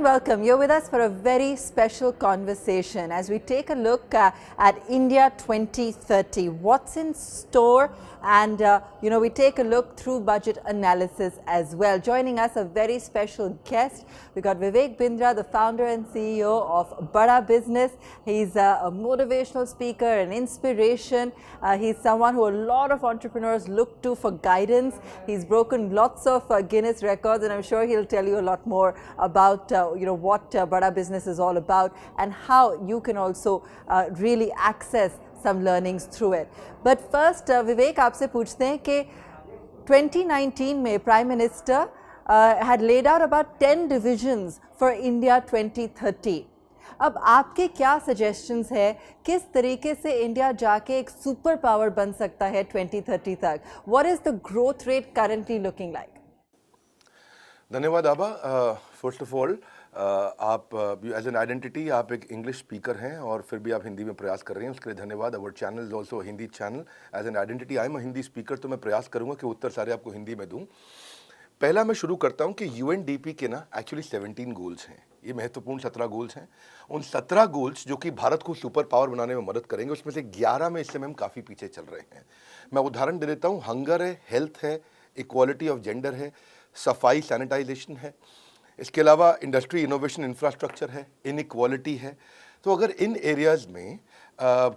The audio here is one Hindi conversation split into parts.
and welcome. You're with us for a very special conversation as we take a look at India 2030. What's in store? And, we take a look through budget analysis as well. Joining us, a very special guest. We got Vivek Bindra, the founder and CEO of Bada Business. He's a motivational speaker, an inspiration. He's someone who a lot of entrepreneurs look to for guidance. He's broken lots of Guinness records, and I'm sure he'll tell you a lot more about what Bada Business is all about and how you can also really access some learnings through it. But first, Vivek, आपसे पूछते हैं कि 2019 में Prime Minister had laid out about 10 divisions for India 2030. अब आपके क्या suggestions है किस तरीके से इंडिया जाके एक सुपर पावर बन सकता है 2030 तक? What is the growth rate currently looking like? धन्यवाद आबा। फर्स्ट ऑफ ऑल आप एज एन आइडेंटिटी आप एक इंग्लिश स्पीकर हैं और फिर भी आप हिंदी में प्रयास कर रहे हैं, उसके लिए धन्यवाद। Our channel is also Hindi channel. As an identity I am a Hindi speaker, तो मैं प्रयास करूंगा कि उत्तर सारे आपको हिंदी में दूं। पहला मैं शुरू करता हूं कि यूएनडीपी के ना एक्चुअली 17 गोल्स हैं। ये महत्वपूर्ण 17 गोल्स हैं। उन 17 गोल्स जो कि भारत को सुपर पावर बनाने में मदद करेंगे, उसमें से 11 में इस समय हम काफ़ी पीछे चल रहे हैं। मैं उदाहरण दे देता हूँ। हंगर है, हेल्थ है, इक्वालिटी ऑफ जेंडर है, सफाई सैनिटाइजेशन है, इसके अलावा इंडस्ट्री इनोवेशन इंफ्रास्ट्रक्चर है, इनइक्वालिटी है। तो अगर इन एरियाज़ में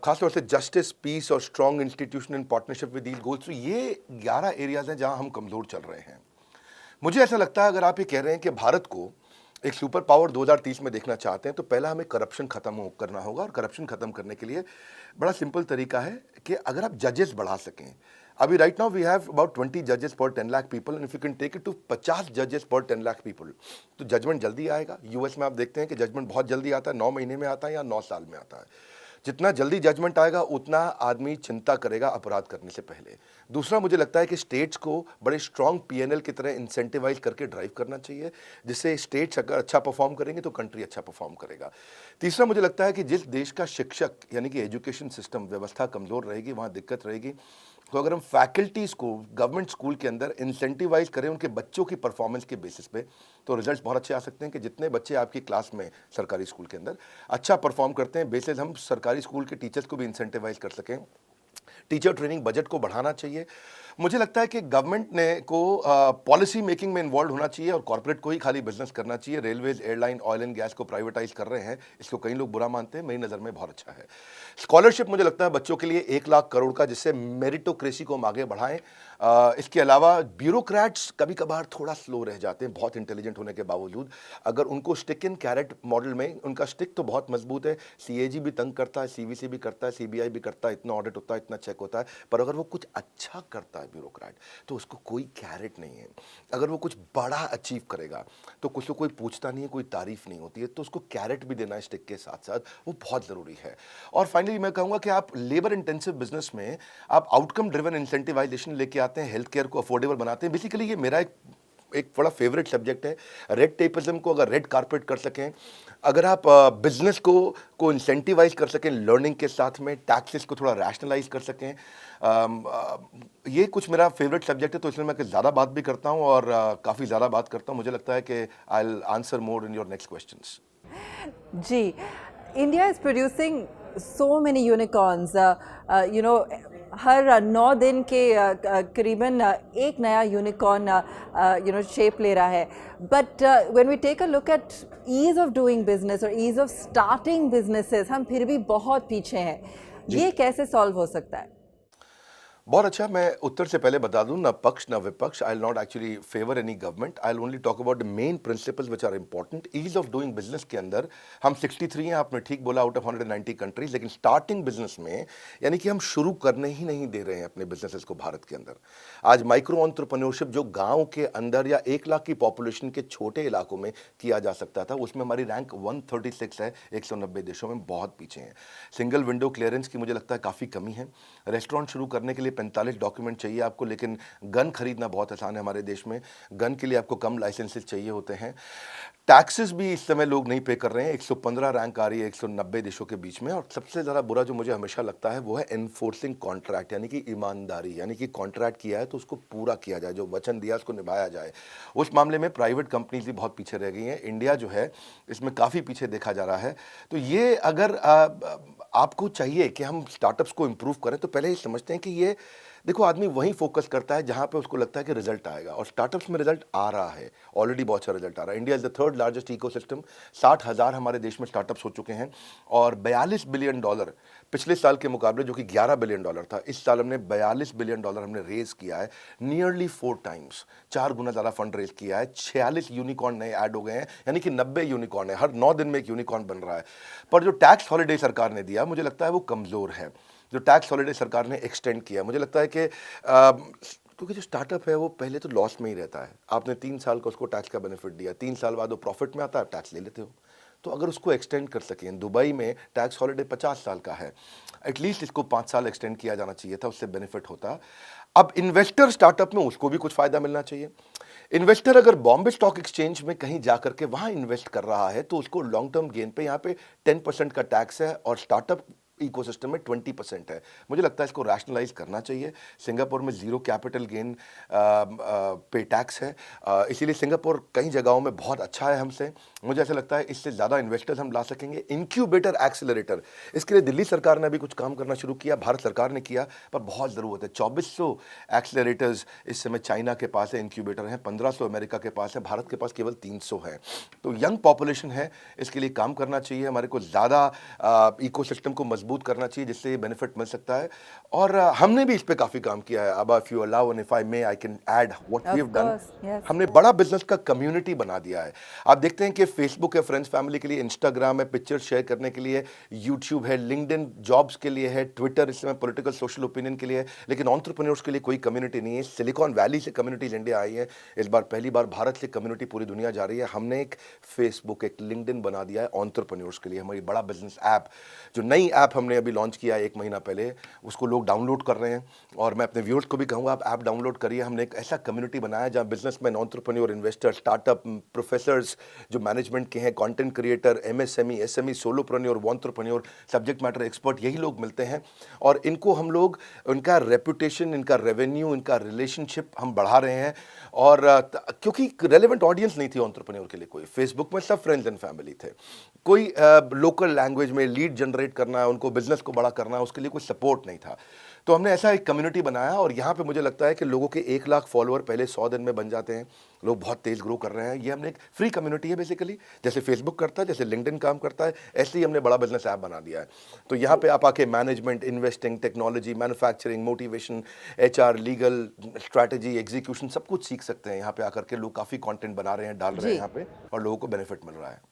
खासतौर से जस्टिस, पीस और strong institution in partnership with these goals, तो ये 11 एरियाज़ हैं जहां हम कमज़ोर चल रहे हैं। मुझे ऐसा लगता है अगर आप ये कह रहे हैं कि भारत को एक सुपर पावर 2030 में देखना चाहते हैं, तो पहला हमें करप्शन खत्म करना होगा। और करप्शन खत्म करने के लिए बड़ा सिंपल तरीका है कि अगर आप जजेस बढ़ा सकें। अभी right now we have about 20 जजेस पर 10 lakh people, and if you can take it to 50 जजेस पर 10 लाख पीपल, तो जजमेंट जल्दी आएगा। यूएस में आप देखते हैं कि जजमेंट बहुत जल्दी आता है, 9 महीने में आता है या 9 साल में आता है। जितना जल्दी जजमेंट आएगा उतना आदमी चिंता करेगा अपराध करने से पहले। दूसरा, मुझे लगता है कि स्टेट्स को बड़े स्ट्रॉन्ग पीएनएल की तरह इंसेंटिवाइज करके ड्राइव करना चाहिए, जिससे स्टेट्स अगर अच्छा परफॉर्म करेंगे तो कंट्री अच्छा परफॉर्म करेगा। तीसरा, मुझे लगता है कि जिस देश का शिक्षक यानी कि एजुकेशन सिस्टम व्यवस्था कमज़ोर रहेगी, वहाँ दिक्कत रहेगी। तो अगर हम फैकल्टीज़ को गवर्नमेंट स्कूल के अंदर इंसेंटिवाइज करें उनके बच्चों की परफॉर्मेंस के बेसिस पे, तो रिजल्ट्स बहुत अच्छे आ सकते हैं। कि जितने बच्चे आपकी क्लास में सरकारी स्कूल के अंदर अच्छा परफॉर्म करते हैं, बेसिस हम सरकारी स्कूल के टीचर्स को भी इंसेंटिवाइज कर सकें। टीचर ट्रेनिंग बजट को बढ़ाना चाहिए। मुझे लगता है कि गवर्नमेंट ने को पॉलिसी मेकिंग में इन्वॉल्व होना चाहिए और कॉर्पोरेट को ही खाली बिजनेस करना चाहिए। Railways, airline, oil and gas को प्राइवेटाइज कर रहे हैं, इसको कई लोग बुरा मानते हैं, मेरी नज़र में बहुत अच्छा है। स्कॉलरशिप मुझे लगता है बच्चों के लिए 1 लाख करोड़ का, जिससे मेरिटोक्रेसी को हम आगे बढ़ाएं। इसके अलावा ब्यूरोक्रेट्स कभी कभार थोड़ा स्लो रह जाते हैं, बहुत इंटेलिजेंट होने के बावजूद। अगर उनको स्टिक इन कैरेट मॉडल में, उनका स्टिक तो बहुत मजबूत है, सीएजी भी तंग करता है, सीवीसी भी करता है, सीबीआई भी करता है, इतना ऑडिट होता है, इतना चेक होता है, पर अगर वो कुछ अच्छा करता है ब्यूरोक्रेट, तो उसको कोई कैरेट नहीं है। अगर वो कुछ बड़ा अचीव करेगा तो उसको कोई पूछता नहीं है, कोई तारीफ नहीं होती है, तो उसको कैरेट भी देना है स्टिक के साथ साथ, वो बहुत ज़रूरी है। और फाइनली मैं कहूँगा कि आप लेबर इंटेंसिव बिजनेस में आप आउटकम ड्रिवन इंसेंटिवाइजेशन लेके आते हैं, हेल्थ केयर को अफोर्डेबल बनाते हैं। बेसिकली ये मेरा एक बड़ा फेवरेट सब्जेक्ट है। रेड टेपिज्म को अगर रेड कारपेट कर सकें, अगर आप बिजनेस को इंसेंटिवाइज कर सकें लर्निंग के साथ में, टैक्सेस को थोड़ा रैशनलाइज कर सकें, ये कुछ मेरा फेवरेट सब्जेक्ट है। तो इसमें मैं ज़्यादा बात भी करता हूँ और काफ़ी ज़्यादा बात करता हूँ। मुझे लगता है कि I will answer more in your next questions. जी, India is producing so many unicorns. हर 9 दिन के करीबन एक नया यूनिकॉर्न शेप ले रहा है। But when we take a look at ease of doing business और ईज ऑफ स्टार्टिंग बिजनेसेस, हम फिर भी बहुत पीछे हैं। ये कैसे सॉल्व हो सकता है? बहुत अच्छा। मैं उत्तर से पहले बता दूं, ना पक्ष ना विपक्ष। I will not actually favour any government, I will only talk about the main principles which are important. Ease of doing business के अंदर हम 63 हैं, आपने ठीक बोला, आउट ऑफ 190 कंट्रीज। लेकिन स्टार्टिंग बिजनेस में यानी कि हम शुरू करने ही नहीं दे रहे हैं अपने बिजनेसेस को भारत के अंदर। आज माइक्रो एंटरप्रेन्योरशिप जो गाँव के अंदर या 1 लाख की पॉपुलेशन के छोटे इलाकों में किया जा सकता था, उसमें हमारी रैंक 136 है। 190 देशों में बहुत पीछे हैं। सिंगल विंडो क्लियरेंस की मुझे लगता है काफ़ी कमी है। रेस्टोरेंट शुरू करने के लिए 45 डॉक्यूमेंट चाहिए आपको, लेकिन गन खरीदना बहुत आसान है हमारे देश में। गन के लिए आपको कम लाइसेंसेस चाहिए होते हैं। टैक्सेस भी इस समय लोग नहीं पे कर रहे हैं। 115 रैंक आ रही है 190 देशों के बीच में। और सबसे ज़्यादा बुरा जो मुझे हमेशा लगता है वो है एनफोर्सिंग कॉन्ट्रैक्ट, यानी कि ईमानदारी, यानी कि कॉन्ट्रैक्ट किया है तो उसको पूरा किया जाए, जो वचन दिया उसको निभाया जाए। उस मामले में प्राइवेट कंपनीज भी बहुत पीछे रह गई हैं। इंडिया जो है इसमें काफ़ी पीछे देखा जा रहा है। तो ये अगर आपको चाहिए कि हम स्टार्टअप्स को इम्प्रूव करें तो पहले ये समझते हैं कि ये देखो, आदमी वहीं फोकस करता है जहां पे उसको लगता है कि रिजल्ट आएगा, और स्टार्टअप्स में रिजल्ट आ रहा है। ऑलरेडी बहुत अच्छा रिजल्ट आ रहा है। India is the third largest ecosystem. 60,000 हमारे देश में स्टार्टअप्स हो चुके हैं और $42 बिलियन पिछले साल के मुकाबले, जो कि $11 बिलियन था, इस साल हमने $42 बिलियन हमने रेज किया है। नियरली 4 टाइम्स, 4 गुना ज़्यादा फंड रेज किया है। 46 यूनिकॉर्न नए ऐड हो गए हैं, यानी कि 90 यूनिकॉर्न है। हर 9 दिन में एक यूनिकॉर्न बन रहा है। पर जो टैक्स हॉलिडे सरकार ने दिया, मुझे लगता है वो कमज़ोर है। जो टैक्स हॉलिडे सरकार ने एक्सटेंड किया, मुझे लगता है कि क्योंकि जो स्टार्टअप है वो पहले तो लॉस में ही रहता है। आपने 3 साल का उसको टैक्स का बेनिफिट दिया, 3 साल बाद वो प्रॉफिट में आता है, टैक्स ले लेते हो। तो अगर उसको एक्सटेंड कर सकें, दुबई में टैक्स हॉलिडे 50 साल का है, एटलीस्ट इसको 5 साल एक्सटेंड किया जाना चाहिए था, उससे बेनिफिट होता। अब इन्वेस्टर स्टार्टअप में उसको भी कुछ फायदा मिलना चाहिए। इन्वेस्टर अगर बॉम्बे स्टॉक एक्सचेंज में कहीं जाकर के वहां इन्वेस्ट कर रहा है तो उसको लॉन्ग टर्म गेन पे यहाँ पे 10% का टैक्स है और स्टार्टअप इकोसिस्टम में 20% है। मुझे लगता है इसको रैशनलाइज करना चाहिए। सिंगापुर में जीरो कैपिटल गेन पे टैक्स है, इसीलिए सिंगापुर कई जगहों में बहुत अच्छा है हमसे। मुझे ऐसा लगता है इससे ज़्यादा इन्वेस्टर्स हम ला सकेंगे। इंक्यूबेटर एक्सेलरेटर, इसके लिए दिल्ली सरकार ने अभी कुछ काम करना शुरू किया, भारत सरकार ने किया, पर बहुत ज़रूरत है। 2400 एक्सेलरेटर्स इस समय चाइना के पास है, इंक्यूबेटर हैं, 1500 अमेरिका के पास है, भारत के पास केवल 300 है। तो यंग पॉपुलेशन है, इसके लिए काम करना चाहिए। हमारे को ज़्यादा इकोसिस्टम को मजबूत करना चाहिए, जिससे ये बेनिफिट मिल सकता है। और हमने भी इस पे काफ़ी काम किया है। अब if you allow and if I may I can add what we have done. हमने बड़ा बिजनेस का कम्युनिटी बना दिया है। आप देखते हैं कि फेसबुक है फ्रेंड्स फैमिली के लिए, इंस्टाग्राम है पिक्चर शेयर करने के लिए, यूट्यूब है, लिंक्डइन जॉब्स के लिए है, ट्विटर इस समय पॉलिटिकल सोशल ओपिनियन के लिए है, लेकिन एंटरप्रेन्योर्स के लिए कोई कम्युनिटी नहीं है। सिलिकॉन वैली से कम्युनिटीज इंडिया आई है, इस बार पहली बार भारत से कम्युनिटी पूरी दुनिया जा रही है। हमने एक फेसबुक, एक लिंक्डइन बना दिया है एंटरप्रेन्योर्स के लिए। हमारी बड़ा बिजनेस ऐप, जो नई ऐप हमने अभी लॉन्च किया 1 महीना पहले, उसको लोग डाउनलोड कर रहे हैं। और मैं अपने व्यूअर्स को भी कहूँगा, आप ऐप डाउनलोड करिए। हमने एक ऐसा कम्युनिटी बनाया जहाँ businessman, entrepreneur, investor, startup professors जो मैनेजमेंट के हैं, content creator, MSME, SME, solopreneur, entrepreneur, subject matter expert, यही लोग मिलते हैं। और इनको हम लोग, इनका रेपुटेशन, इनका रेवेन्यू, इनका रिलेशनशिप हम बढ़ा रहे हैं। और क्योंकि रेलेवेंट ऑडियंस नहीं थी एंटरप्रेन्योर के लिए कोई, फेसबुक में सब फ्रेंड्स एंड फैमिली थे। कोई लोकल लैंग्वेज में लीड जनरेट करना है, उनको बिजनेस को बड़ा करना है, उसके लिए कोई सपोर्ट नहीं था। तो हमने ऐसा एक कम्युनिटी बनाया और यहाँ पे मुझे लगता है कि लोगों के 1 लाख फॉलोअर पहले 100 दिन में बन जाते हैं। लोग बहुत तेज ग्रो कर रहे हैं। ये हमने एक फ्री कम्युनिटी है बेसिकली, जैसे फेसबुक करता है, जैसे लिंक्डइन काम करता है, ऐसे ही हमने बड़ा बिजनेस ऐप बना दिया है। तो यहाँ पे आप आके management, investing, technology, manufacturing, motivation, HR, legal, strategy, execution, सब कुछ सीख सकते हैं। यहाँ पे आकर के लोग काफ़ी कंटेंट बना रहे हैं, डाल रहे हैं यहाँ पे, और लोगों को बेनिफिट मिल रहा है।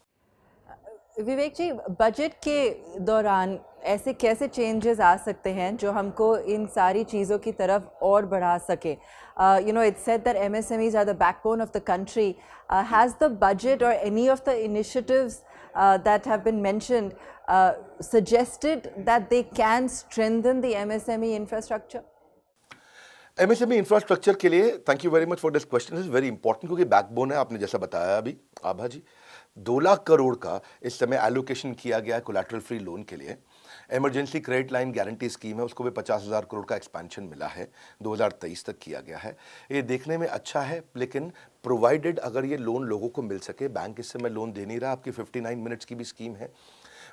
विवेक जी, बजट के दौरान ऐसे कैसे चेंजेस आ सकते हैं जो हमको इन सारी चीज़ों की तरफ और बढ़ा सके? You know, it's said that MSMEs are the backbone of the country. Has the budget or any of the initiatives that have been mentioned suggested that they can strengthen the MSME infrastructure? MSME infrastructure के लिए thank you very much for this question, is very important, क्योंकि बैकबोन है। आपने जैसा बताया अभी आभा जी, 2 लाख करोड़ का इस समय एलोकेशन किया गया है कोलैटरल फ्री लोन के लिए। Emergency credit line guarantee scheme है, उसको भी 50,000 करोड़ का एक्सपेंशन मिला है, 2023 तक किया गया है। ये देखने में अच्छा है, लेकिन प्रोवाइडेड अगर ये लोन लोगों को मिल सके। बैंक इस समय लोन दे नहीं रहा। आपकी 59 मिनट्स की भी स्कीम है।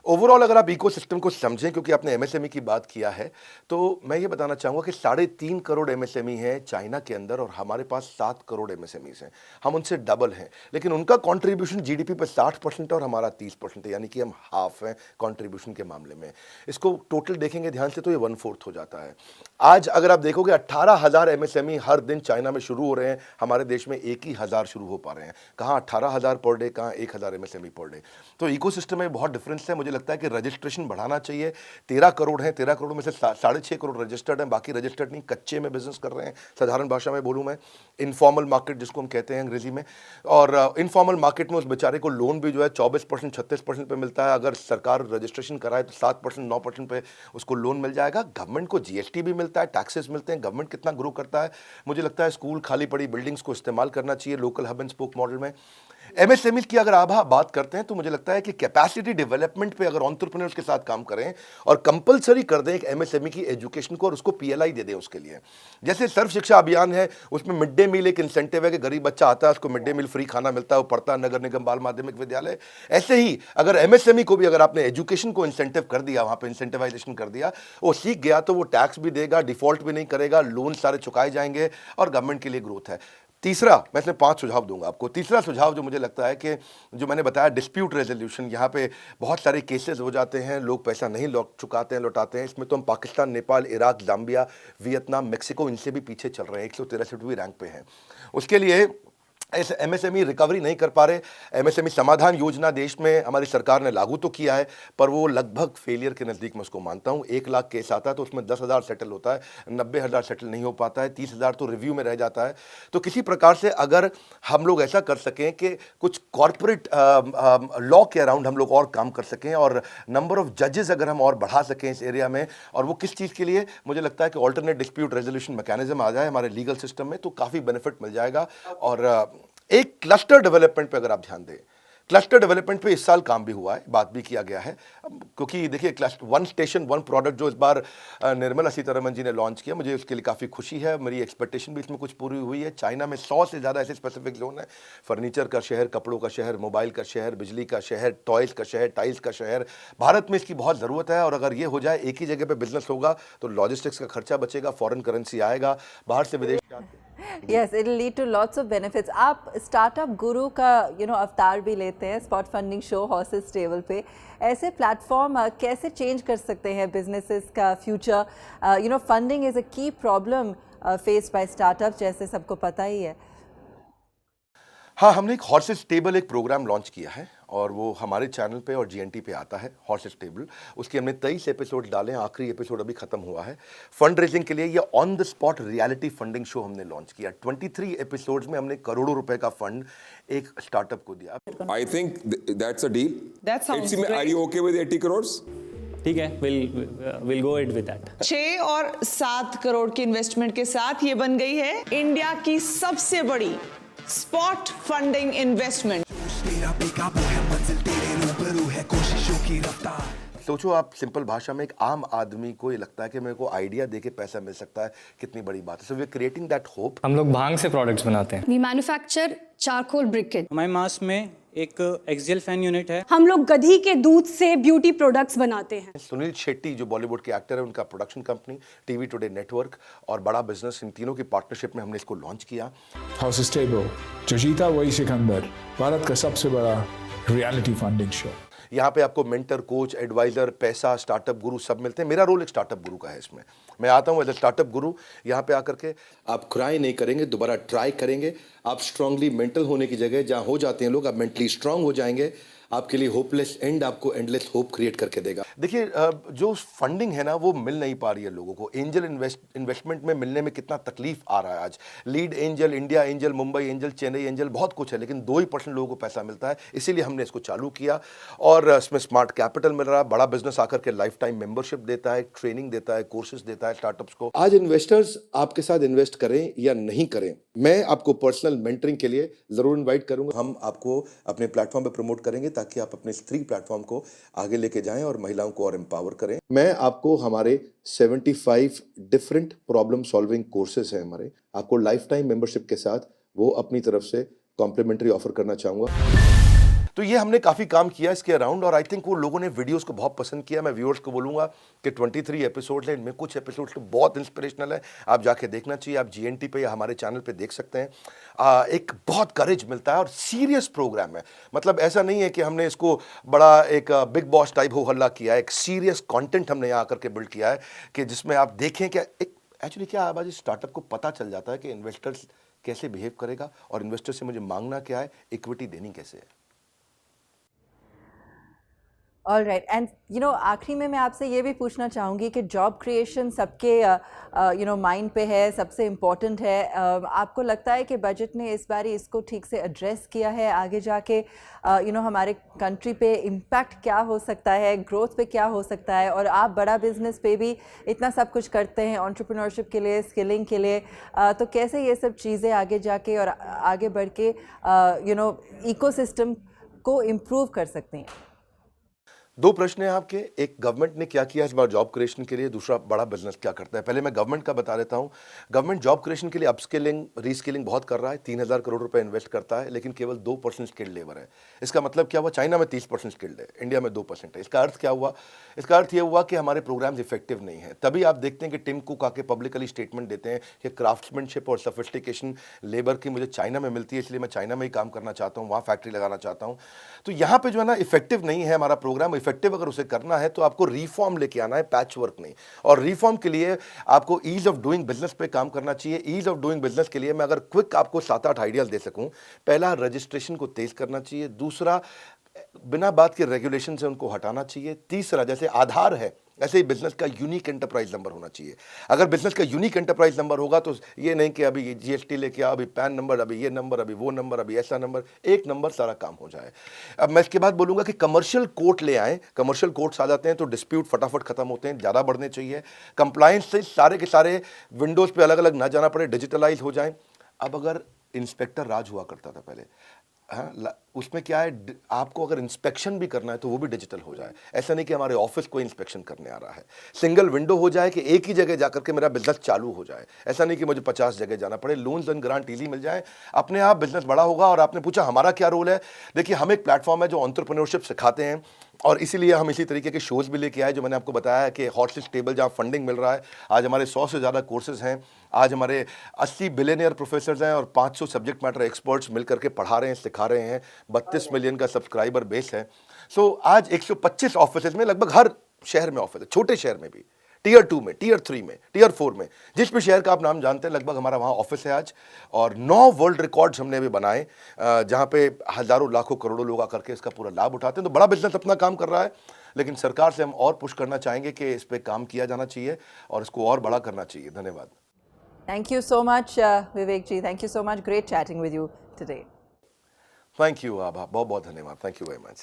ओवरऑल अगर आप इकोसिस्टम को समझें, क्योंकि आपने एमएसएमई की बात किया है, तो मैं ये बताना चाहूँगा कि 3.5 करोड़ एमएसएमई हैं चाइना के अंदर और हमारे पास 7 करोड़ एमएसएमईज हैं। हम उनसे डबल हैं, लेकिन उनका कंट्रीब्यूशन जीडीपी पर 60% है और हमारा 30% है, यानी कि हम हाफ हैं कंट्रीब्यूशन के मामले में। इसको टोटल देखेंगे ध्यान से तो ये 1/4 हो जाता है। आज अगर आप देखोगे 18,000 एमएसएमई हर दिन चाइना में शुरू हो रहे हैं, हमारे देश में 1 ही हज़ार शुरू हो पा रहे हैं। कहाँ 18,000 पर डे, कहाँ 1,000 एमएसएमई पर डे। तो इकोसिस्टम में बहुत डिफरेंस है। मुझे मुझे लगता है कि रजिस्ट्रेशन बढ़ाना चाहिए। 13 करोड़ हैं, 13 करोड़ में से 6.5 करोड़ रजिस्टर्ड हैं, बाकी रजिस्टर्ड नहीं, कच्चे में बिजनेस कर रहे हैं। साधारण भाषा में बोलूँ मैं, इनफॉर्मल मार्केट जिसको हम कहते हैं अंग्रेजी में। और इनफॉर्मल मार्केट में उस बेचारे को लोन भी जो है 24% 36% पे मिलता है। अगर सरकार रजिस्ट्रेशन कराए तो 7% 9% पे उसको लोन मिल जाएगा। गवर्नमेंट को जीएसटी भी मिलता है, टैक्सेस मिलते हैं। गवर्नमेंट कितना ग्रो करता है। मुझे लगता है स्कूल, खाली पड़ी बिल्डिंग्स को इस्तेमाल करना चाहिए local hub and spoke model में। एमएसएमई की अगर आप बात करते हैं तो मुझे लगता है कि कैपेसिटी डेवलपमेंट पे अगर एंटरप्रेन्योर्स के साथ काम करें और कंपलसरी कर दें एक एमएसएमई की एजुकेशन को और उसको पीएलआई दे दें उसके लिए। जैसे सर्व शिक्षा अभियान है, उसमें मिड डे मील एक इंसेंटिव है कि गरीब बच्चा आता है उसको मिड डे मील फ्री खाना मिलता है, वो पढ़ता है नगर निगम बाल माध्यमिक विद्यालय। ऐसे ही अगर एमएसएमई को भी अगर आपने एजुकेशन को इंसेंटिव कर दिया, वहां पे इंसेंटिवाइजेशन कर दिया, वो सीख गया तो वो टैक्स भी देगा, डिफॉल्ट भी नहीं करेगा, लोन सारे चुकाए जाएंगे और गवर्नमेंट के लिए ग्रोथ है। तीसरा, मैं इसमें 5 सुझाव दूंगा आपको। तीसरा सुझाव जो मुझे लगता है कि जो मैंने बताया डिस्प्यूट रेजोल्यूशन, यहाँ पे बहुत सारे केसेस हो जाते हैं, लोग पैसा नहीं लौटाते हैं। इसमें तो हम Pakistan, Nepal, Iraq, Zambia, Vietnam, Mexico, इनसे भी पीछे चल रहे हैं, 163वीं रैंक पे हैं। उसके लिए ऐसे एमएसएमई रिकवरी नहीं कर पा रहे। एमएसएमई समाधान योजना देश में हमारी सरकार ने लागू तो किया है, पर वो लगभग फेलियर के नज़दीक मैं उसको मानता हूँ। 1 लाख केस आता है तो उसमें 10,000 सेटल होता है, 90,000 सेटल नहीं हो पाता है, 30,000 तो रिव्यू में रह जाता है। तो किसी प्रकार से अगर हम लोग ऐसा कर सकें कि कुछ कॉरपोरेट लॉ के अराउंड हम लोग और काम कर सकें और नंबर ऑफ जजेस अगर हम और बढ़ा सकें इस एरिया में, और वो किस चीज़ के लिए, मुझे लगता है कि ऑल्टरनेट डिस्प्यूट रेजोल्यूशन मैकेनिज्म आ जाए हमारे लीगल सिस्टम में तो काफ़ी बेनिफिट मिल जाएगा। और एक क्लस्टर डेवलपमेंट पे अगर आप ध्यान दें, क्लस्टर डेवलपमेंट पे इस साल काम भी हुआ है, बात भी किया गया है। क्योंकि देखिए cluster one station one product जो इस बार निर्मला सीतारमण जी ने लॉन्च किया, मुझे उसके लिए काफ़ी खुशी है। मेरी एक्सपेक्टेशन भी इसमें कुछ पूरी हुई है। चाइना में 100 से ज़्यादा ऐसे स्पेसिफिक जोन है। फर्नीचर का शहर, कपड़ों का शहर, मोबाइल का शहर, बिजली का शहर, टॉयज़ का शहर, टाइल्स का शहर। भारत में इसकी बहुत ज़रूरत है और अगर ये हो जाए, एक ही जगह पर बिजनेस होगा तो लॉजिस्टिक्स का खर्चा बचेगा, फॉरेन करेंसी आएगा, बाहर से विदेश Yes, it'll lead to lots of benefits. आप स्टार्टअप गुरु का अवतार भी लेते हैं spot funding show horses table पे। ऐसे प्लेटफॉर्म कैसे चेंज कर सकते हैं बिजनेसेस का फ्यूचर? फंडिंग इज अ की प्रॉब्लम फेस्ड बाय स्टार्टअप, जैसे सबको पता ही है। हाँ, हमने एक हॉर्सेस टेबल एक प्रोग्राम लॉन्च किया है और वो हमारे चैनल पे और जीएनटी पे आता है, हॉर्सेस टेबल। उसके हमने 23 एपिसोड डाले हैं, आखिरी एपिसोड अभी खत्म हुआ है। फंड रेजिंग के लिए ये on the spot reality funding show हमने लॉन्च किया। 23 एपिसोड्स में हमने करोड़ों रुपए का फंड एक स्टार्टअप को दिया। I think that's a deal. That sounds Ipsy, great. Are you okay with 80 crores? ठीक है, we'll go ahead with that. 6 और 7 करोड़ की इन्वेस्टमेंट के साथ ये बन गई है इंडिया की सबसे बड़ी स्पॉट फंडिंग इन्वेस्टमेंट। सोचो आप, सिंपल भाषा में एक आम आदमी को ये लगता है कि मेरे को आइडिया देके पैसा मिल सकता है, कितनी बड़ी बात है। So we are creating that hope. हम लोग भांग से प्रोडक्ट्स बनाते हैं। We manufacture charcoal briquette. हमारे मास में एक एक्सियल फैन यूनिट है। हम लोग गधी के दूध से ब्यूटी प्रोडक्ट्स बनाते हैं। सुनील शेट्टी जो बॉलीवुड के एक्टर है, उनका production company TV today network और बड़ा बिजनेस, इन तीनों की पार्टनरशिप में हमने इसको लॉन्च किया। हॉर्सेस टेबल, जो जीता वही सिकंदर, भारत का सबसे बड़ा रियलिटी फंडिंग शो। यहाँ पे आपको मेंटर, कोच, एडवाइजर, पैसा, स्टार्टअप गुरु सब मिलते हैं। मेरा रोल एक स्टार्टअप गुरु का है इसमें। मैं आता हूँ एज ए स्टार्टअप गुरु, यहाँ पे आकर के आप क्राई नहीं करेंगे, दोबारा ट्राई करेंगे। आप स्ट्रांगली मेंटल होने की जगह जहाँ हो जाते हैं लोग, आप मेंटली स्ट्रांग हो जाएंगे। आपके लिए होपलेस एंड आपको एंडलेस होप क्रिएट करके देगा। देखिए जो फंडिंग है ना, वो मिल नहीं पा रही है लोगों को। एंजल इन्वेस्टमेंट में मिलने में कितना तकलीफ आ रहा है आज। Lead angel, India angel, Mumbai angel, Chennai angel, बहुत कुछ है, लेकिन 2% लोगों को पैसा मिलता है। इसीलिए हमने इसको चालू किया और इसमें स्मार्ट कैपिटल मिल रहा है। बड़ा बिजनेस आकर के लाइफ टाइम मेंबरशिप देता है, ट्रेनिंग देता है, कोर्सेज देता है स्टार्टअप्स को। आज इन्वेस्टर्स आपके साथ इन्वेस्ट करें या नहीं करें, मैं आपको पर्सनल मेंटरिंग के लिए जरूर इन्वाइट करूंगा। हम आपको अपने प्लेटफॉर्म पे प्रमोट करेंगे ताकि आप अपने स्त्री प्लेटफॉर्म को आगे लेके जाएं और महिलाओं को और एम्पावर करें। मैं आपको हमारे 75 डिफरेंट प्रॉब्लम सॉल्विंग कोर्सेज हैं हमारे, आपको लाइफ टाइम मेंबरशिप के साथ वो अपनी तरफ से कॉम्प्लीमेंट्री ऑफर करना चाहूंगा। तो ये हमने काफ़ी काम किया इसके अराउंड और आई थिंक वो लोगों ने वीडियोस को बहुत पसंद किया। मैं व्यूअर्स को बोलूँगा कि 23 एपिसोड हैं, इनमें कुछ एपिसोड्स तो बहुत इंस्पिरेशनल है, आप जाके देखना चाहिए। आप जीएनटी पे या हमारे चैनल पे देख सकते हैं। एक बहुत करेज मिलता है और सीरियस प्रोग्राम है। मतलब ऐसा नहीं है कि हमने इसको बड़ा एक बिग बॉस टाइप हो हल्ला किया है। एक सीरियस कॉन्टेंट हमने यहाँ आकर के बिल्ड किया है कि जिसमें आप देखें कि एक एक्चुअली क्या है, आज स्टार्टअप को पता चल जाता है कि इन्वेस्टर्स कैसे बिहेव करेगा और इन्वेस्टर से मुझे मांगना क्या है, इक्विटी देनी कैसे है। ऑल राइट एंड आखिरी में मैं आपसे ये भी पूछना चाहूँगी कि जॉब क्रिएशन सबके माइंड पे है, सबसे इम्पोर्टेंट है। आपको लगता है कि बजट ने इस बारी इसको ठीक से एड्रेस किया है? आगे जाके हमारे कंट्री पे इम्पैक्ट क्या हो सकता है, ग्रोथ पे क्या हो सकता है? और आप बड़ा बिजनेस पे भी इतना सब कुछ करते हैं एंटरप्रेन्योरशिप के लिए, स्किलिंग के लिए, तो कैसे ये सब चीज़ें आगे जाके और आगे बढ़ के इकोसिस्टम को इम्प्रूव कर सकती हैं? दो प्रश्न हैं आपके। एक, गवर्नमेंट ने क्या किया इस बार जॉब क्रिएशन के लिए, दूसरा बड़ा बिजनेस क्या करता है। पहले मैं गवर्नमेंट का बता देता हूं। गवर्नमेंट जॉब क्रिएशन के लिए अपस्किलिंग, रीस्किलिंग बहुत कर रहा है। 3000 करोड़ रुपए इन्वेस्ट करता है, लेकिन केवल 2% स्किल्ड लेबर है। इसका मतलब क्या हुआ? चाइना में 30% स्किल्ड है, इंडिया में 2% है। इसका अर्थ क्या हुआ? इसका अर्थ यह हुआ कि हमारे प्रोग्राम्स इफेक्टिव नहीं है। तभी आप देखते हैं कि टिम कुक आके पब्लिकली स्टेटमेंट देते हैं कि क्राफ्ट्समैनशिप और सोफिस्टिकेशन लेबर की मुझे चाइना में मिलती है, इसलिए मैं चाइना में ही काम करना चाहता हूँ, वहाँ फैक्ट्री लगाना चाहता हूँ। तो यहाँ पे जो है ना, इफेक्टिव नहीं है हमारा प्रोग्राम। इफेक्टिव अगर उसे करना है तो आपको रिफॉर्म लेके आना है, पैच वर्क नहीं। और रिफॉर्म के लिए आपको ईज ऑफ डूइंग बिजनेस पे काम करना चाहिए। ईज ऑफ डूइंग बिजनेस के लिए मैं अगर क्विक आपको 7-8 आइडियाज दे सकूं। पहला, रजिस्ट्रेशन को तेज करना चाहिए। दूसरा, बिना बात के रेगुलेशन से उनको हटाना चाहिए। तीसरा, जैसे आधार है ऐसे ही बिजनेस का यूनिक एंटरप्राइज नंबर होना चाहिए। अगर बिजनेस का यूनिक एंटरप्राइज नंबर होगा तो ये नहीं कि अभी जीएसटी लेके आओ, अभी पैन नंबर, अभी ये नंबर, अभी वो नंबर, अभी ऐसा नंबर, एक नंबर सारा काम हो जाए। अब मैं इसके बाद बोलूंगा कि कमर्शियल कोर्ट ले आएं। कमर्शियल कोर्ट्स आ जाते हैं तो डिस्प्यूट फटाफट खत्म होते हैं, ज़्यादा बढ़ने चाहिए। कंप्लायंस से सारे के सारे विंडोज़ पे अलग अलग ना जाना पड़े, डिजिटलाइज हो जाएं। अब अगर इंस्पेक्टर राज हुआ करता था पहले, हाँ, उसमें क्या है, आपको अगर इंस्पेक्शन भी करना है तो वो भी डिजिटल हो जाए। ऐसा नहीं कि हमारे ऑफिस को इंस्पेक्शन करने आ रहा है। सिंगल विंडो हो जाए कि एक ही जगह जाकर के मेरा बिजनेस चालू हो जाए। ऐसा नहीं कि मुझे 50 जगह जाना पड़े। लोन्स एंड ग्रांट इजी मिल जाए, अपने आप बिजनेस बड़ा होगा। और आपने पूछा हमारा क्या रोल है। देखिए, हम एक प्लेटफॉर्म है जो एंटरप्रेन्योरशिप सिखाते हैं, और इसीलिए हम इसी तरीके के शोज़ भी लेके आए, जो मैंने आपको बताया है कि हॉट टेबल जहाँ फंडिंग मिल रहा है। आज हमारे 100 से ज़्यादा कोर्सेज हैं। आज हमारे 80 बिलियनियर प्रोफेसर्स हैं और 500 सब्जेक्ट मैटर एक्सपर्ट्स मिलकर के पढ़ा रहे हैं, सिखा रहे हैं। 32 मिलियन का सब्सक्राइबर बेस है। सो आज 125 ऑफिस में, लगभग हर शहर में ऑफिस है, छोटे शहर में भी, टियर 2 में, टियर 3 में, टियर 4 में, जिस भी शहर का आप नाम जानते हैं लगभग हमारा वहाँ ऑफिस है आज। और 9 वर्ल्ड रिकॉर्ड्स हमने अभी बनाए, जहाँ पे हज़ारों लाखों करोड़ों लोग आकर के इसका पूरा लाभ उठाते हैं। तो बड़ा बिजनेस अपना काम कर रहा है, लेकिन सरकार से हम और पुश करना चाहेंगे कि इस पर काम किया जाना चाहिए और इसको और बड़ा करना चाहिए। धन्यवाद। Thank you so much, Vivek ji. Thank you so much. Great chatting with you today. Thank you Abha, बहुत बहुत धन्यवाद। Thank you very much.